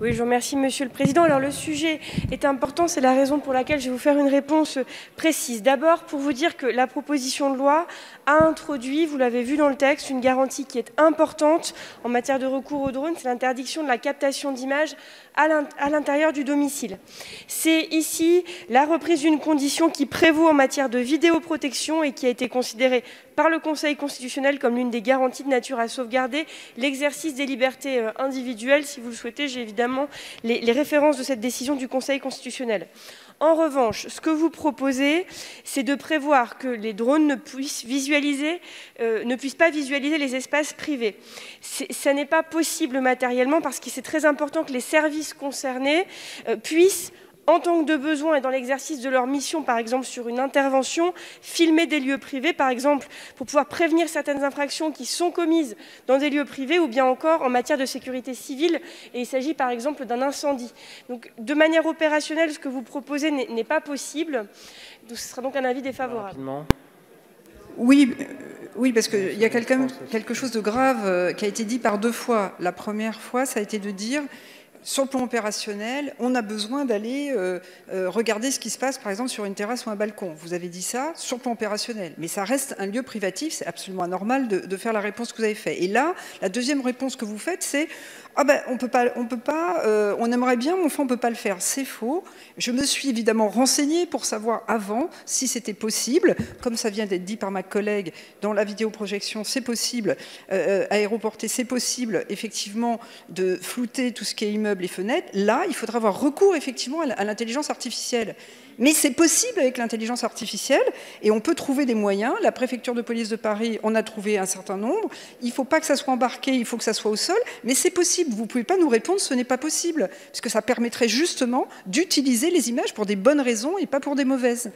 Oui, je vous remercie, Monsieur le Président. Alors, le sujet est important, c'est la raison pour laquelle je vais vous faire une réponse précise. D'abord, pour vous dire que la proposition de loi a introduit, vous l'avez vu dans le texte, une garantie qui est importante en matière de recours aux drones, c'est l'interdiction de la captation d'images à l'intérieur du domicile. C'est ici la reprise d'une condition qui prévaut en matière de vidéoprotection et qui a été considérée par le Conseil constitutionnel comme l'une des garanties de nature à sauvegarder l'exercice des libertés individuelles. Si vous le souhaitez, j'ai évidemment les références de cette décision du Conseil constitutionnel. En revanche, ce que vous proposez, c'est de prévoir que les drones ne puissent pas visualiser les espaces privés. Ça n'est pas possible matériellement parce que c'est très important que les services concernés puissent, en tant que de besoin et dans l'exercice de leur mission, par exemple sur une intervention, filmer des lieux privés, par exemple pour pouvoir prévenir certaines infractions qui sont commises dans des lieux privés ou bien encore en matière de sécurité civile. Et il s'agit par exemple d'un incendie. Donc de manière opérationnelle, ce que vous proposez n'est pas possible. Donc, ce sera donc un avis défavorable. Oui, parce qu'il y a quelque chose de grave qui a été dit par deux fois. La première fois, ça a été de dire... Sur le plan opérationnel, on a besoin d'aller regarder ce qui se passe, par exemple, sur une terrasse ou un balcon. Vous avez dit ça sur le plan opérationnel. Mais ça reste un lieu privatif, c'est absolument anormal de faire la réponse que vous avez faite. Et là, la deuxième réponse que vous faites, c'est « Ah ben, on aimerait bien, mais enfin, on ne peut pas le faire ». C'est faux. Je me suis évidemment renseignée pour savoir avant si c'était possible. Comme ça vient d'être dit par ma collègue, dans la vidéoprojection, c'est possible. Aéroporter, c'est possible, effectivement, de flouter tout ce qui est immeuble les fenêtres, là, il faudra avoir recours effectivement à l'intelligence artificielle. Mais c'est possible avec l'intelligence artificielle et on peut trouver des moyens. La préfecture de police de Paris en a trouvé un certain nombre. Il ne faut pas que ça soit embarqué, il faut que ça soit au sol, mais c'est possible. Vous ne pouvez pas nous répondre, ce n'est pas possible, parce que ça permettrait justement d'utiliser les images pour des bonnes raisons et pas pour des mauvaises.